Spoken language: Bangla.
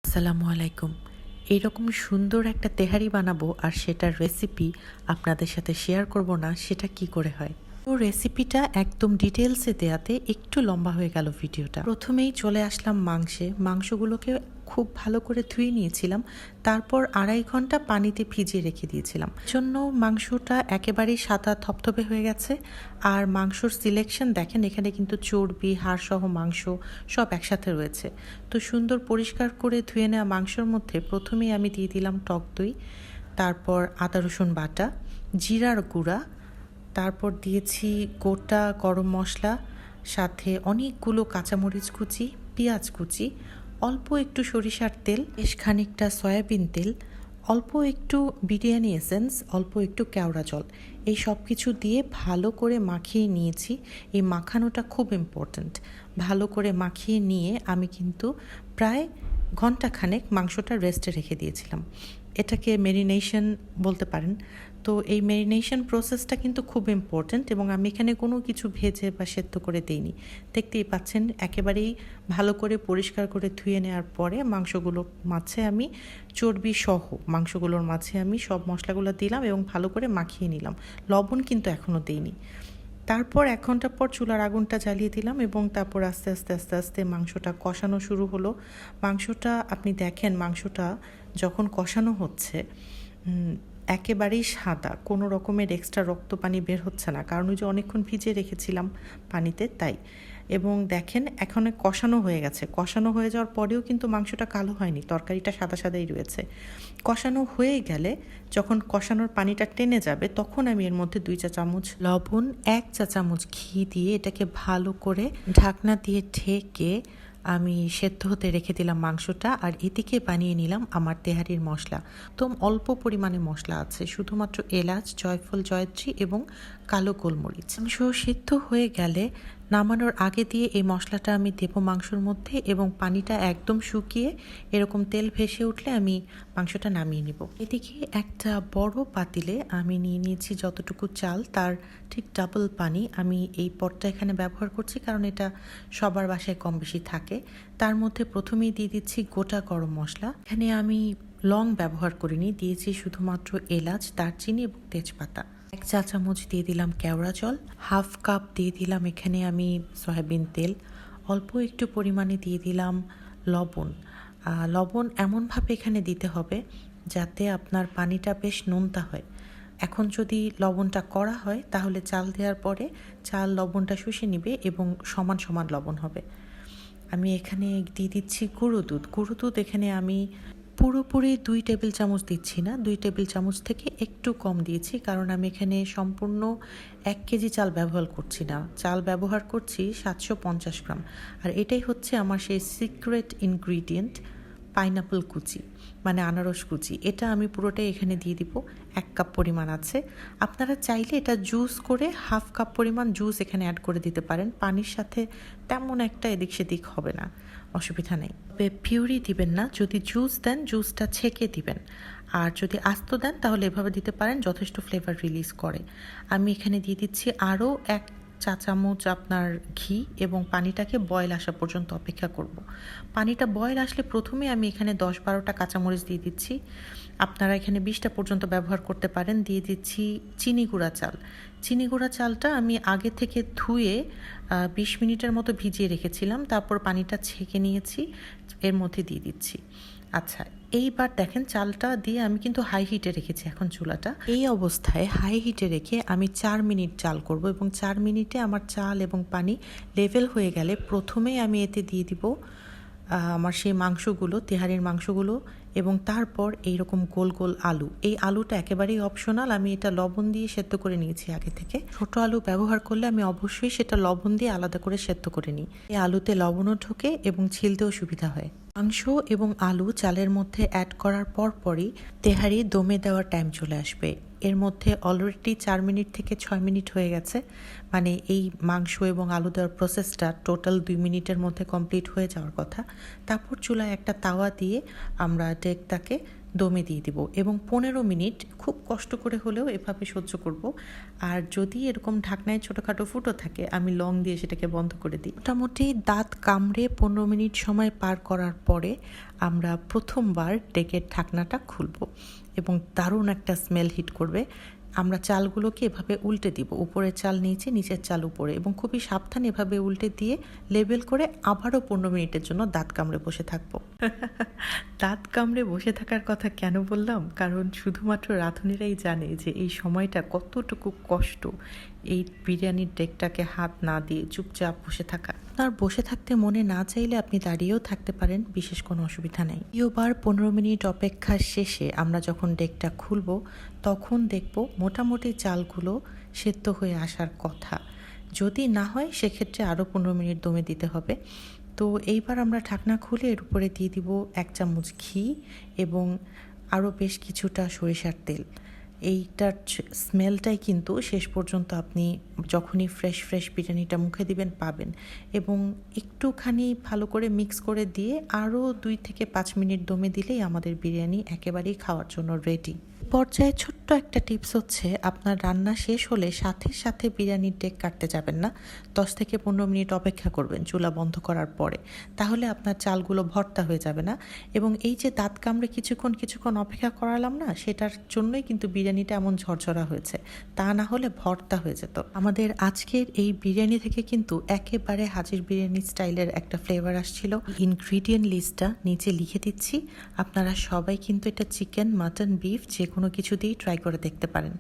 আসসালামু আলাইকুম। এইরকম সুন্দর একটা তেহারি বানাবো আর সেটার রেসিপি আপনাদের সাথে শেয়ার করব না, সেটা কি করে হয়? তো রেসিপিটা একদম ডিটেলসে দেয়াতে একটু লম্বা হয়ে গেল ভিডিওটা। প্রথমেই চলে আসলাম মাংসগুলোকে খুব ভালো করে ধুয়ে নিয়েছিলাম, তারপর 2.5 ঘন্টা পানিতে ভিজিয়ে রেখে দিয়েছিলাম। জন্য মাংসটা একেবারেই সাদা থপথপে হয়ে গেছে। আর মাংসর সিলেকশন দেখেন, এখানে কিন্তু চর্বি, হাড় সহ মাংস সব একসাথে রয়েছে। তো সুন্দর পরিষ্কার করে ধুয়ে নেওয়া মাংসের মধ্যে প্রথমেই আমি দিয়ে দিলাম টক দই, তারপর আদা রসুন বাটা, জিরার গুঁড়া, তারপর দিয়েছি গোটা গরম মশলা, সাথে অনেকগুলো কাঁচামরিচ কুচি, পেঁয়াজ কুচি, অল্প একটু সরিষার তেল, বেশ খানিকটা সয়াবিন তেল, অল্প একটু বিরিয়ানি এসেন্স, অল্প একটু কেওড়া জল। এই সব কিছু দিয়ে ভালো করে মাখিয়ে নিয়েছি। এই মাখানোটা খুব ইম্পর্ট্যান্ট। ভালো করে মাখিয়ে নিয়ে আমি কিন্তু প্রায় ঘন্টাখানেক মাংসটা রেস্টে রেখে দিয়েছিলাম। এটাকে মেরিনেশন বলতে পারেন। তো এই মেরিনেশন প্রসেসটা কিন্তু খুব ইম্পর্ট্যান্ট, এবং আমি এখানে কোনো কিছু ভেজে বা সেদ্ধ করে দিইনি। দেখতেই পাচ্ছেন, একেবারেই ভালো করে পরিষ্কার করে ধুয়ে নেওয়ার পরে মাংসগুলোর মাঝে আমি চর্বি সহ মাংসগুলোর মাঝে আমি সব মশলাগুলো দিলাম এবং ভালো করে মাখিয়ে নিলাম। লবণ কিন্তু এখনও দিইনি। তারপর 1 ঘন্টা পর চুলার আগুনটা জ্বালিয়ে দিলাম এবং তারপর আস্তে আস্তে আস্তে আস্তে মাংসটা কষানো শুরু হলো। মাংসটা আপনি দেখেন, মাংসটা যখন কষানো হচ্ছে একেবারেই সাদা, কোনো রকমের এক্সট্রা রক্ত পানি বের হচ্ছে না, কারণ ওই যে অনেকক্ষণ ভিজিয়ে রেখেছিলাম পানিতে, তাই। এবং দেখেন এখন কষানো হয়ে গেছে। কষানো হয়ে যাওয়ার পরেও কিন্তু মাংসটা কালো হয়নি, তরকারিটা সাদা সাদাই রয়েছে। কষানো হয়ে গেলে যখন কষানোর পানিটা টেনে যাবে, তখন আমি এর মধ্যে 2 চা চামচ লবণ, 1 চা চামচ ঘি দিয়ে এটাকে ভালো করে ঢাকনা দিয়ে ঢেকে আমি সেদ্ধ হতে রেখে দিলাম মাংসটা। আর এদিকে বানিয়ে নিলাম আমার তেহারির মশলা। তো অল্প পরিমাণে মশলা আছে, শুধুমাত্র এলাচ, জয়ফল, জয়ত্রী এবং কালো গোলমরিচ। মাংস সিদ্ধ হয়ে গেলে নামানোর আগে দিয়ে এই মশলাটা আমি দেবো মাংসর মধ্যে, এবং পানিটা একদম শুকিয়ে এরকম তেল ভেসে উঠলে আমি মাংসটা নামিয়ে নেব। এদিকে একটা বড় পাতিলে আমি নিয়ে নিয়েছি যতটুকু চাল, তার ঠিক ডাবল পানি আমি এই পটটা এখানে ব্যবহার করছি, কারণ এটা সবার বাসায় কম বেশি থাকে। তার মধ্যে প্রথমেই দিয়ে দিচ্ছি গোটা গরম মশলা। এখানে আমি লং ব্যবহার করিনি, দিয়েছি শুধুমাত্র এলাচ, দারচিনি এবং তেজপাতা। 1 চা চামচ দিয়ে দিলাম কেওড়া জল, 1/2 কাপ দিয়ে দিলাম এখানে আমি সয়াবিন তেল, অল্প একটু পরিমাণে দিয়ে দিলাম লবণ। লবণ এমনভাবে এখানে দিতে হবে যাতে আপনার পানিটা বেশ নোনতা হয়। এখন যদি লবণটা কড়া হয়, তাহলে চাল দেওয়ার পরে চাল লবণটা শুষে নিবে এবং সমান সমান লবণ হবে। আমি এখানে দিয়ে দিচ্ছি গুঁড়ো দুধ। গুঁড়ো দুধ এখানে আমি পুরোপুরি 2 টেবিল চামচ দিচ্ছি না, 2 টেবিল চামচ থেকে একটু কম দিয়েছি, কারণ আমি এখানে সম্পূর্ণ 1 কেজি চাল ব্যবহার করছি না। চাল ব্যবহার করছি 750 গ্রাম। আর এটাই হচ্ছে আমার সেই সিক্রেট ইনগ্রিডিয়েন্ট, পাইনাপল কুচি, মানে আনারস কুচি। এটা আমি পুরোটাই এখানে দিয়ে দিব। 1 কাপ পরিমাণ আছে। আপনারা চাইলে এটা জুস করে 1/2 কাপ পরিমাণ জুস এখানে অ্যাড করে দিতে পারেন। পানির সাথে তেমন একটা এদিক সেদিক হবে না, অসুবিধা নেই। তবে পিউরি দিবেন না, যদি জুস দেন জুসটা ছেঁকে দিবেন। আর যদি আস্ত দেন তাহলে এভাবে দিতে পারেন, যথেষ্ট ফ্লেভার রিলিজ করে। আমি এখানে দিয়ে দিচ্ছি আরও 1 চা চামচ আপনার ঘি, এবং পানিটাকে বয়েল আসা পর্যন্ত অপেক্ষা করব। পানিটা বয়েল আসলে প্রথমে আমি এখানে 10-12টা কাঁচামরিচ দিয়ে দিচ্ছি। আপনারা এখানে 20টা পর্যন্ত ব্যবহার করতে পারেন। দিয়ে দিচ্ছি চিনি গুঁড়া চাল। চিনি গুঁড়া চালটা আমি আগে থেকে ধুয়ে 20 মিনিটের মতো ভিজিয়ে রেখেছিলাম, তারপর পানিটা ছেঁকে নিয়েছি, এর মধ্যে দিয়ে দিচ্ছি। আচ্ছা, এইবার দেখেন চালটা দিয়ে আমি কিন্তু হাই হিটে রেখেছি এখন চুলাটা। এই অবস্থায় হাই হিটে রেখে আমি 4 মিনিট চাল করব, এবং 4 মিনিটে আমার চাল এবং পানি লেভেল হয়ে গেলে প্রথমেই আমি এতে দিয়ে দিব আমার সেই মাংসগুলো, তেহারির মাংসগুলো, এবং তারপর এইরকম গোল গোল আলু। এই আলুটা একেবারেই অপশনাল, আমি এটা লবণ দিয়ে সেদ্ধ করে নিয়েছি আগে থেকে। ছোট আলু ব্যবহার করলে আমি অবশ্যই সেটা লবণ দিয়ে আলাদা করে সেদ্ধ করে নিই। এই আলুতে লবণও ঢোকে এবং ছিলতেও সুবিধা হয়। মাংস এবং আলু চালের মধ্যে অ্যাড করার পরপরই তেহারি দমে দেওয়ার টাইম চলে আসবে। এর মধ্যে অলরেডি 4 মিনিট থেকে 6 মিনিট হয়ে গেছে, মানে এই মাংস এবং আলু দেওয়ার প্রসেসটা টোটাল 2 মিনিটের মধ্যে কমপ্লিট হয়ে যাওয়ার কথা। তারপর চুলায় একটা তাওয়া দিয়ে আমরা ডেকটাকে দমে দিয়ে দিব এবং 15 মিনিট খুব কষ্ট করে হলেও এভাবে সহ্য করব। আর যদি এরকম ঢাকনায় ছোটোখাটো ফুটো থাকে আমি লং দিয়ে সেটাকে বন্ধ করে দিই। মোটামুটি দাঁত কামড়ে 15 মিনিট সময় পার করার পরে আমরা প্রথমবার ডেকের ঢাকনাটা খুলব এবং দারুণ একটা স্মেল হিট করবে। আমরা চালগুলোকে এভাবে উল্টে দিব, উপরের চাল নিচে, নিচের চাল উপরে, এবং খুবই সাবধানে এভাবে উল্টে দিয়ে লেবেল করে আবারও 15 মিনিটের জন্য দাঁত কামড়ে বসে থাকবো। দাঁত কামড়ে বসে থাকার কথা কেন বললাম? কারণ শুধুমাত্র রাঁধুনিরাই জানে যে এই সময়টা কতটুকু কষ্ট এই বিরিয়ানির ডেকটাকে হাত না দিয়ে চুপচাপ বসে থাকা। আর বসে থাকতে মনে না চাইলে আপনি দাঁড়িয়েও থাকতে পারেন, বিশেষ কোনো অসুবিধা নেই। দ্বিতীয়বার 15 মিনিট অপেক্ষার শেষে আমরা যখন ডেকটা খুলব তখন দেখব মোটামুটি চালগুলো সেদ্ধ হয়ে আসার কথা। যদি না হয় সেক্ষেত্রে আরও 15 মিনিট দমে দিতে হবে। তো এইবার আমরা ঢাকনা খুলে এর উপরে দিয়ে দিব 1 চামচ ঘি এবং আরও বেশ কিছুটা সরিষার তেল। এইটার স্মেলটাই কিন্তু শেষ পর্যন্ত আপনি যখনই ফ্রেশ বিরিয়ানিটা মুখে দিবেন পাবেন। এবং একটুখানি ভালো করে মিক্স করে দিয়ে আরও 2 থেকে 5 মিনিট দমে দিলেই আমাদের বিরিয়ানি একেবারেই খাওয়ার জন্য রেডি। পর্যায়ে ছোট্ট একটা টিপস হচ্ছে, আপনার রান্না শেষ হলে সাথে সাথে বিরিয়ানির ডেক কাটতে যাবেন না, 10 থেকে 15 মিনিট অপেক্ষা করবেন চুলা বন্ধ করার পরে। তাহলে আপনার চালগুলো ভর্তা হয়ে যাবে না। এবং এই যে দাঁত কামড়ে কিছুক্ষণ অপেক্ষা করালাম না, সেটার জন্যই কিন্তু বিরিয়ানিটা এমন ঝরঝরা হয়েছে, তা না হলে ভর্তা হয়ে যেত। আমাদের আজকের এই বিরিয়ানি থেকে কিন্তু একেবারে হাজির বিরিয়ানি স্টাইলের একটা ফ্লেভার আসছিল। ইনগ্রিডিয়েন্ট লিস্টটা নিচে লিখে দিচ্ছি, আপনারা সবাই কিন্তু এটা চিকেন, মাটন, বিফ যে কোনো কিছু দিয়েই ট্রাই করে দেখতে পারেন।